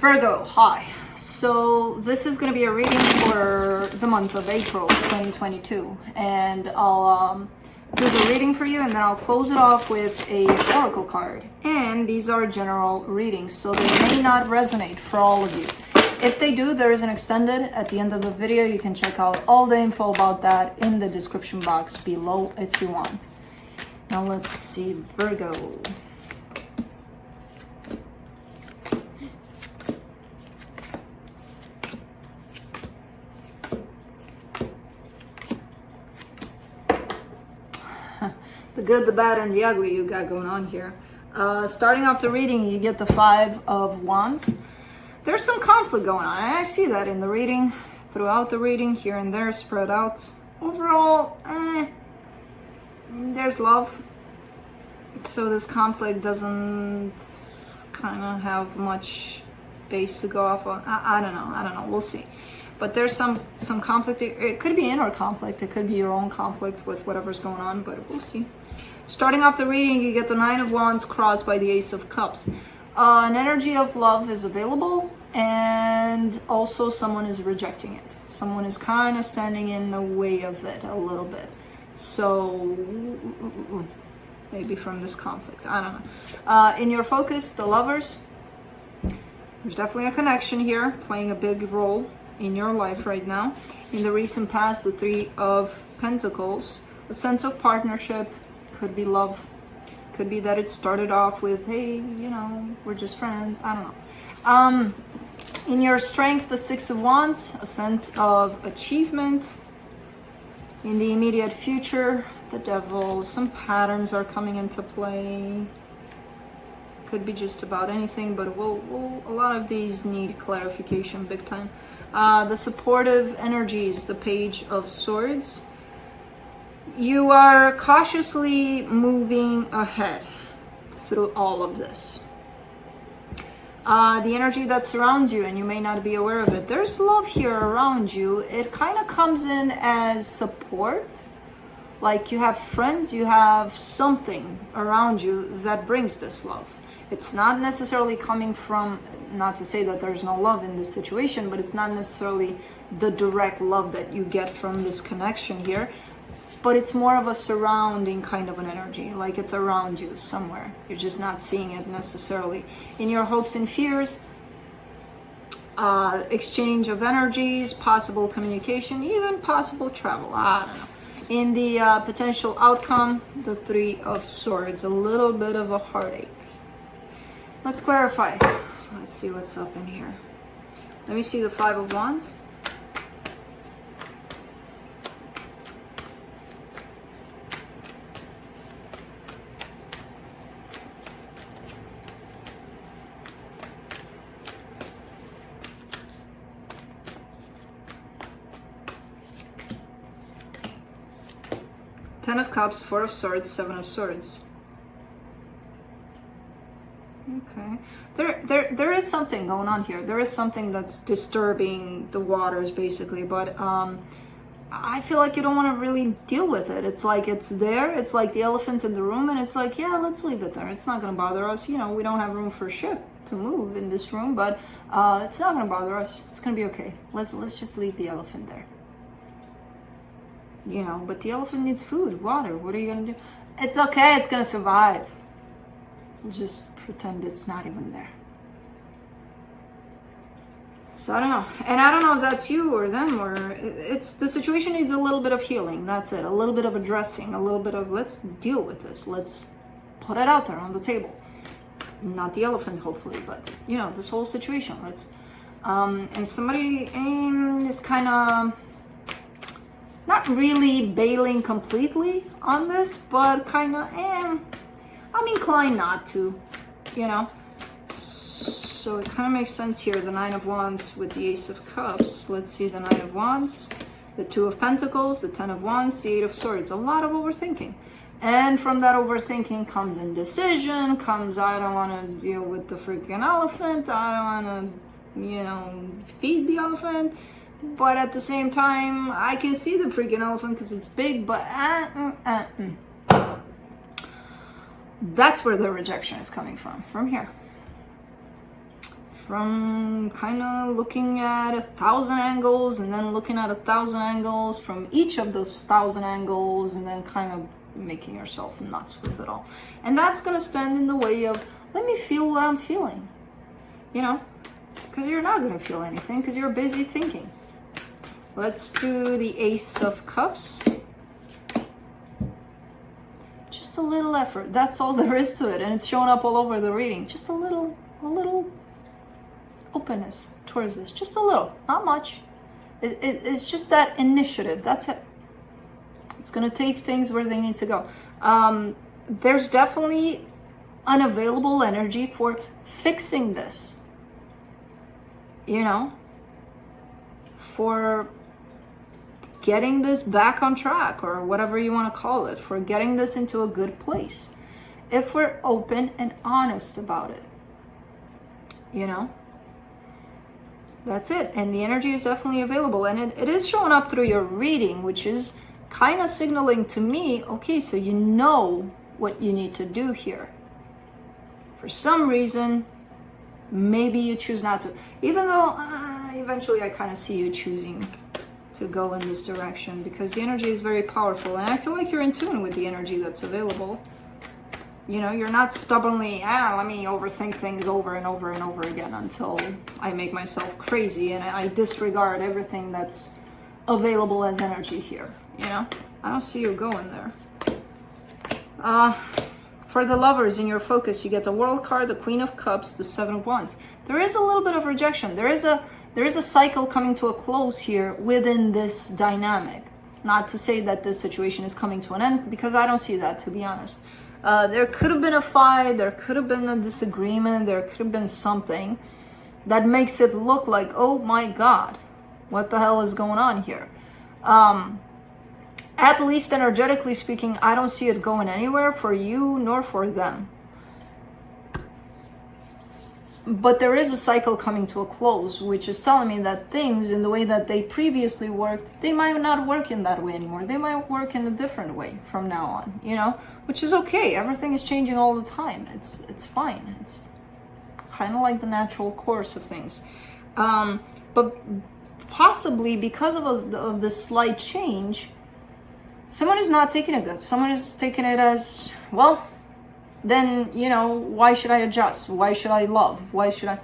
Virgo, hi. So this is going to be a reading for the month of April 2022, and I'll do the reading for you, and then I'll close it off with a oracle card. And these are general readings, so they may not resonate for all of you. If they do, there is an extended at the end of the video. You can check out all the info about that in the description box below if you want. Now let's see, Virgo. The good, the bad, and the ugly you got going on here. Starting off the reading, you get the Five of Wands. There's some conflict going on. I see that in the reading, throughout the reading, here and there, spread out. Overall, there's love. So this conflict doesn't kind of have much base to go off on. I don't know. We'll see. But there's some conflict. It could be inner conflict. It could be your own conflict with whatever's going on, but we'll see. Starting off the reading, you get the Nine of Wands crossed by the Ace of Cups. An energy of love is available, and also someone is rejecting it. Someone is kind of standing in the way of it a little bit. So maybe from this conflict, I don't know. In your focus, the Lovers, there's definitely a connection here playing a big role in your life right now. In the recent past, the Three of Pentacles, a sense of partnership, could be love, could be that it started off with, hey, you know, we're just friends, I don't know. In your strength, the Six of Wands, a sense of achievement. In the immediate future, the Devil, some patterns are coming into play. Could be just about anything, but a lot of these need clarification big time. The supportive energies, the Page of Swords. You are cautiously moving ahead through all of this. The energy that surrounds you, and you may not be aware of it, there's love here around you. It kind of comes in as support. Like you have friends, you have something around you that brings this love. It's not necessarily coming from, not to say that there's no love in this situation, but it's not necessarily the direct love that you get from this connection here. But it's more of a surrounding kind of an energy, like it's around you somewhere. You're just not seeing it necessarily. In your hopes and fears, exchange of energies, possible communication, even possible travel. I don't know. In the potential outcome, the Three of Swords, a little bit of a heartache. Let's clarify. Let's see what's up in here. Let me see the Five of Wands. Ten of Cups, Four of Swords, Seven of Swords. Okay. There is something going on here. There is something that's disturbing the waters, basically. But I feel like you don't want to really deal with it. It's like it's there. It's like the elephant in the room, and it's like, yeah, let's leave it there. It's not going to bother us. You know, we don't have room for a ship to move in this room, but it's not going to bother us. It's going to be okay. Let's just leave the elephant there. You know, but the elephant needs food, water. What are you going to do? It's okay. It's going to survive. Just pretend it's not even there. So I don't know. And I don't know if that's you or them, or it's the situation needs a little bit of healing. That's it. A little bit of addressing, a little bit of let's deal with this. Let's put it out there on the table. Not the elephant, hopefully, but you know, this whole situation. Let's and somebody is kind of not really bailing completely on this, but kind of, I'm inclined not to, you know. So it kind of makes sense here, the Nine of Wands with the Ace of Cups. Let's see the Nine of Wands, the Two of Pentacles, the Ten of Wands, the Eight of Swords. A lot of overthinking. And from that overthinking comes indecision, comes I don't want to deal with the freaking elephant, I don't want to, you know, feed the elephant. But at the same time, I can see the freaking elephant because it's big, but that's where the rejection is coming from here. from kind of looking at 1,000 angles and then looking at 1,000 angles from each of those 1,000 angles and then kind of making yourself nuts with it all. And that's going to stand in the way of, let me feel what I'm feeling, you know, because you're not going to feel anything because you're busy thinking. Let's do the Ace of Cups. Just a little effort. That's all there is to it. And it's showing up all over the reading. Just a little openness towards this. Just a little, not much. It's just that initiative. That's it. It's going to take things where they need to go. There's definitely unavailable energy for fixing this. You know? For getting this back on track, or whatever you want to call it, for getting this into a good place, if we're open and honest about it, you know, that's it. And the energy is definitely available, and it is showing up through your reading, which is kind of signaling to me, okay, so you know what you need to do here. For some reason, maybe you choose not to, even though eventually I kind of see you choosing to go in this direction, because the energy is very powerful, and I feel like you're in tune with the energy that's available. You know, you're not stubbornly, let me overthink things over and over and over again until I make myself crazy and I disregard everything that's available as energy here. You know, I don't see you going there. For the lovers in your focus, you get the World card, the Queen of Cups, the Seven of Wands. There is a little bit of rejection. There is a cycle coming to a close here within this dynamic. Not to say that this situation is coming to an end, because I don't see that, to be honest. There could have been a fight, there could have been a disagreement, there could have been something that makes it look like, oh my God, what the hell is going on here? At least energetically speaking, I don't see it going anywhere for you nor for them. But there is a cycle coming to a close, which is telling me that things in the way that they previously worked, they might not work in that way anymore. They might work in a different way from now on, you know, which is okay. Everything is changing all the time. It's fine. It's kind of like the natural course of things. But possibly because of this slight change, someone is not taking it good. Someone is taking it as, well, then, you know, why should I adjust? Why should I love? Why should I?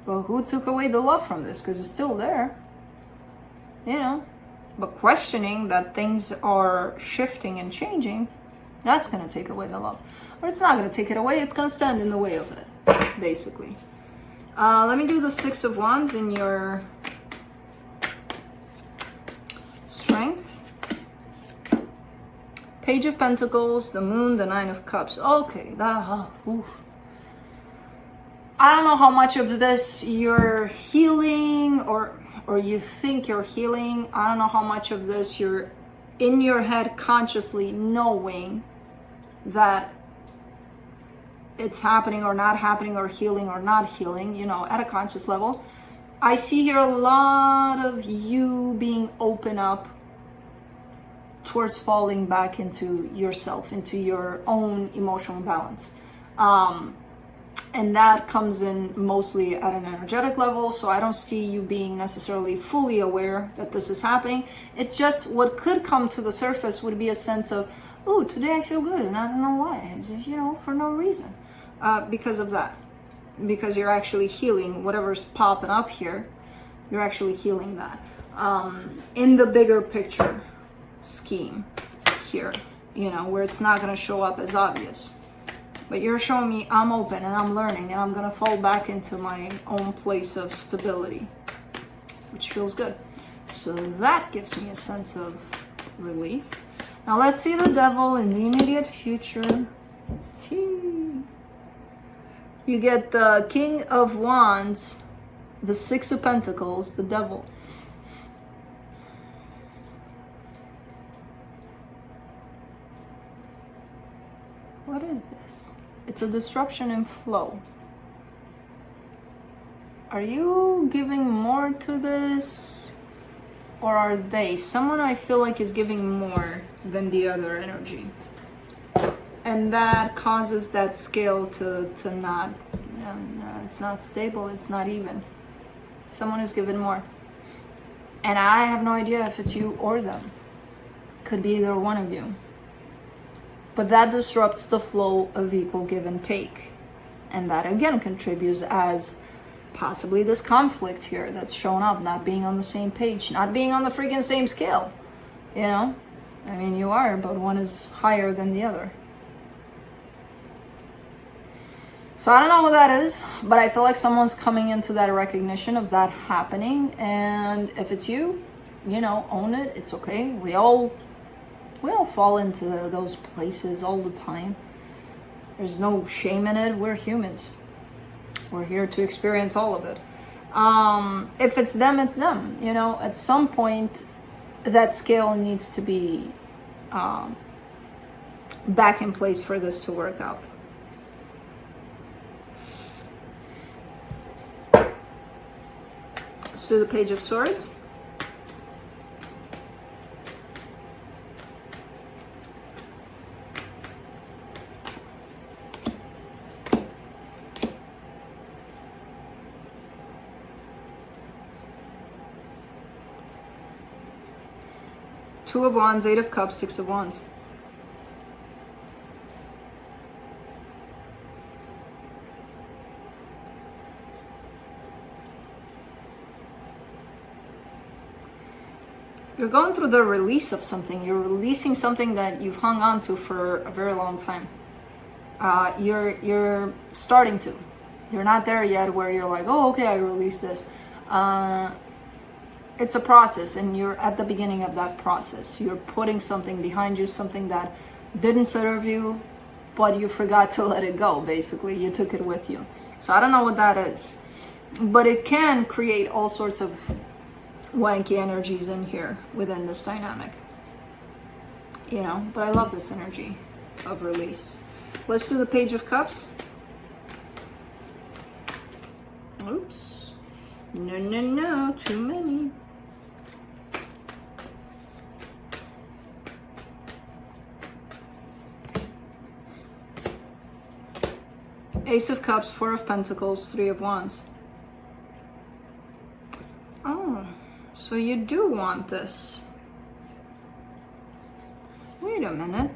Well, who took away the love from this? Because it's still there, you know. But questioning that things are shifting and changing, that's going to take away the love. Or it's not going to take it away. It's going to stand in the way of it, basically. Let me do the Six of Wands in your strength. Page of Pentacles, the Moon, the Nine of Cups. Okay, I don't know how much of this you're healing or you think you're healing. I don't know how much of this you're in your head consciously knowing that it's happening or not happening, or healing or not healing, you know, at a conscious level. I see here a lot of you being open up towards falling back into yourself, into your own emotional balance. And that comes in mostly at an energetic level, so I don't see you being necessarily fully aware that this is happening. It just, what could come to the surface would be a sense of, oh, today I feel good, and I don't know why. It's just, you know, for no reason. Because of that. Because you're actually healing whatever's popping up here. You're actually healing that. In the bigger picture scheme here, you know, where it's not going to show up as obvious. But you're showing me I'm open and I'm learning and I'm going to fall back into my own place of stability, which feels good. So that gives me a sense of relief. Now let's see the Devil in the immediate future. You get the King of Wands, the Six of Pentacles, the Devil. What is this? It's a disruption in flow. Are you giving more to this? Or are they? Someone I feel like is giving more than the other energy. And that causes that scale to not It's not stable. It's not even. Someone is given more. And I have no idea if it's you or them. Could be either one of you. But that disrupts the flow of equal give and take. And that again contributes as possibly this conflict here that's shown up, not being on the same page, not being on the freaking same scale. You know? I mean, you are, but one is higher than the other. So I don't know who that is, but I feel like someone's coming into that recognition of that happening. And if it's you, you know, own it. It's okay. We all fall into those places all the time. There's no shame in it. We're humans. We're here to experience all of it. If it's them, it's them. You know, at some point, that scale needs to be back in place for this to work out. Let's do the Page of Swords. Two of Wands, Eight of Cups, Six of Wands. You're going through the release of something. You're releasing something that you've hung on to for a very long time. You're starting to. You're not there yet where you're like, oh, okay, I released this. It's a process, and you're at the beginning of that process. You're putting something behind you, something that didn't serve you, but you forgot to let it go, basically. You took it with you. So I don't know what that is, but it can create all sorts of wanky energies in here within this dynamic. You know, but I love this energy of release. Let's do the Page of Cups. Oops. No, too many. Ace of Cups, Four of Pentacles, Three of Wands. Oh, so you do want this. Wait a minute.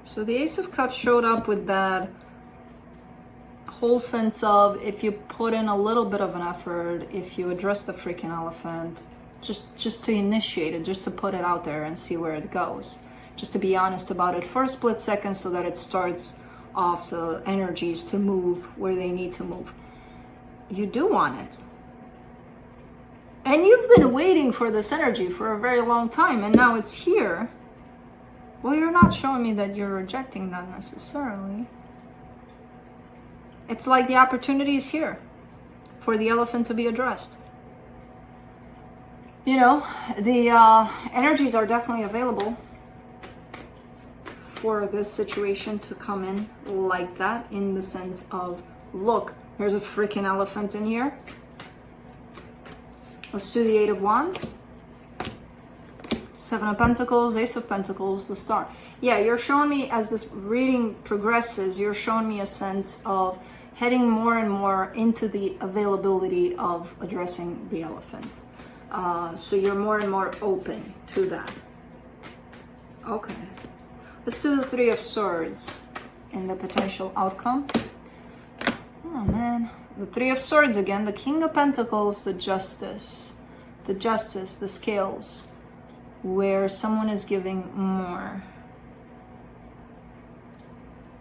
So the Ace of Cups showed up with that whole sense of if you put in a little bit of an effort, if you address the freaking elephant, just to initiate it, just to put it out there and see where it goes. Just to be honest about it for a split second so that it starts off the energies to move where they need to move. You do want it. And you've been waiting for this energy for a very long time, and now it's here. Well, you're not showing me that you're rejecting that necessarily. It's like the opportunity is here for the elephant to be addressed. You know, the energies are definitely available for this situation to come in like that, in the sense of, look, there's a freaking elephant in here. Let's do the Eight of Wands. Seven of Pentacles, Ace of Pentacles, the Star. Yeah, you're showing me, as this reading progresses, you're showing me a sense of heading more and more into the availability of addressing the elephant. So you're more and more open to that. Okay. Let's do the Three of Swords and the potential outcome. Oh man. The Three of Swords again, the King of Pentacles, the Justice, the Scales, where someone is giving more.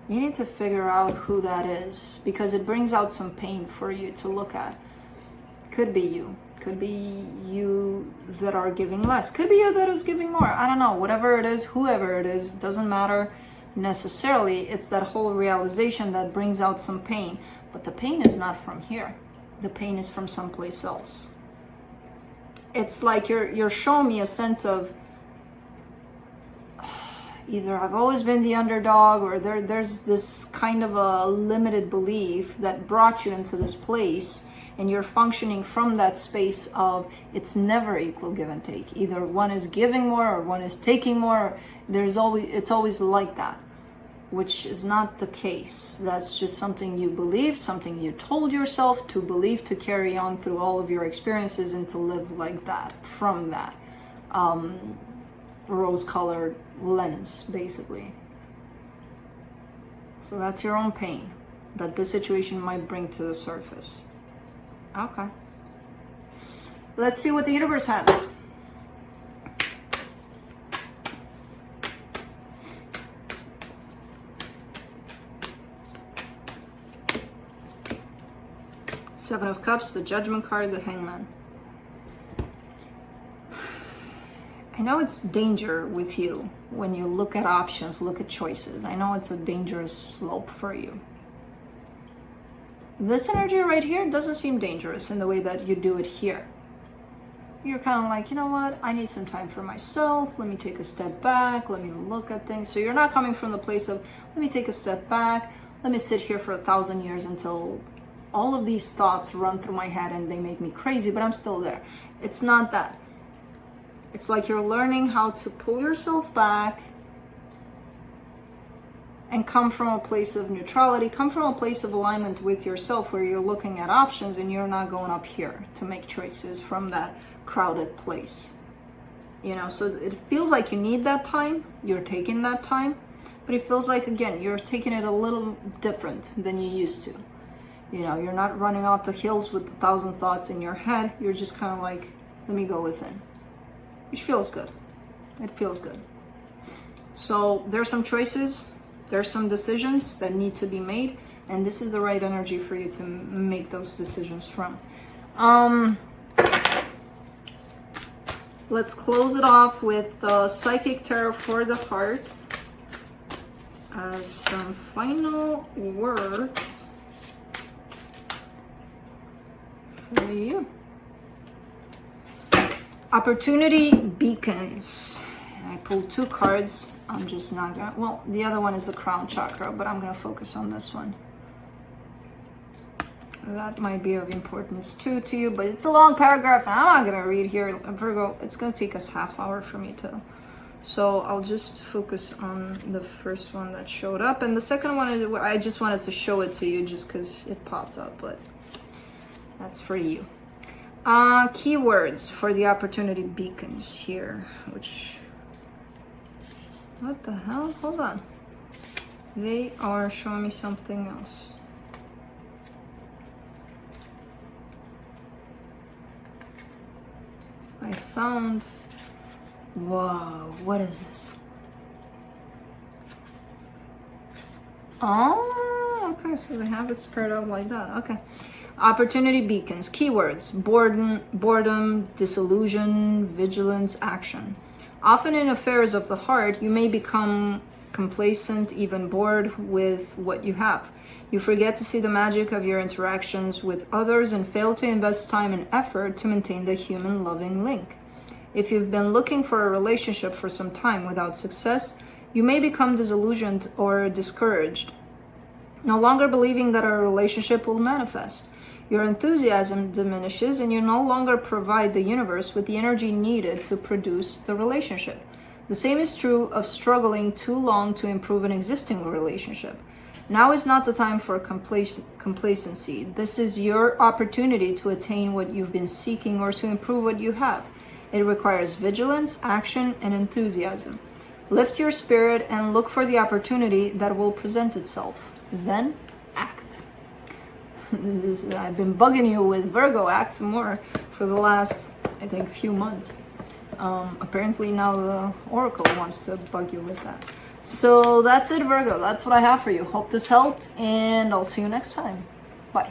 You need to figure out who that is, because it brings out some pain for you to look at. Could be you. Could be you that are giving less. Could be you that is giving more. I don't know. Whatever it is, whoever it is, doesn't matter necessarily. It's that whole realization that brings out some pain. But the pain is not from here. The pain is from someplace else. It's like you're showing me a sense of either I've always been the underdog, or there's this kind of a limited belief that brought you into this place, and you're functioning from that space of it's never equal give and take. Either one is giving more or one is taking more. It's always like that. which is not the case. That's just something you believe, something you told yourself to believe, to carry on through all of your experiences and to live like that, from that rose-colored lens, basically. So that's your own pain that this situation might bring to the surface. Okay. Let's see what the universe has. Seven of Cups, the Judgment card, the Hangman. I know it's danger with you when you look at options, look at choices. I know it's a dangerous slope for you. This energy right here doesn't seem dangerous in the way that you do it here. You're kind of like, you know what? I need some time for myself. Let me take a step back. Let me look at things. So you're not coming from the place of, let me take a step back. Let me sit here for 1,000 years until all of these thoughts run through my head and they make me crazy, but I'm still there. It's not that. It's like you're learning how to pull yourself back and come from a place of neutrality, come from a place of alignment with yourself where you're looking at options and you're not going up here to make choices from that crowded place. You know, so it feels like you need that time, you're taking that time, but it feels like, again, you're taking it a little different than you used to. You know, you're not running off the hills with 1,000 thoughts in your head, you're just kind of like, let me go within. Which feels good. It feels good. So there's some choices, there's some decisions that need to be made, and this is the right energy for you to make those decisions from. Let's close it off with the Psychic Tarot for the Heart. Some final words for you. Opportunity beacons. I pulled 2 cards. I'm just not gonna, well, the other one is the crown chakra, but I'm gonna focus on this one. That might be of importance too to you, but it's a long paragraph and I'm not gonna read here. Virgo, it's gonna take us half hour for me to. So I'll just focus on the first one that showed up, and the second one, I just wanted to show it to you just because it popped up, but that's for you. Keywords for the opportunity beacons here, which, what the hell? Hold on. They are showing me something else. I found, whoa, what is this? Oh, okay, so they have it spread out like that, okay. Opportunity beacons, keywords, boredom, disillusion, vigilance, action. Often in affairs of the heart, you may become complacent, even bored with what you have. You forget to see the magic of your interactions with others and fail to invest time and effort to maintain the human loving link. If you've been looking for a relationship for some time without success, you may become disillusioned or discouraged, no longer believing that a relationship will manifest. Your enthusiasm diminishes and you no longer provide the universe with the energy needed to produce the relationship. The same is true of struggling too long to improve an existing relationship. Now is not the time for complacency. This is your opportunity to attain what you've been seeking or to improve what you have. It requires vigilance, action, and enthusiasm. Lift your spirit and look for the opportunity that will present itself. Then act. I've been bugging you with Virgo, act some more for the last, I think, few months. Apparently now the Oracle wants to bug you with that. So that's it, Virgo. That's what I have for you. Hope this helped, and I'll see you next time. Bye.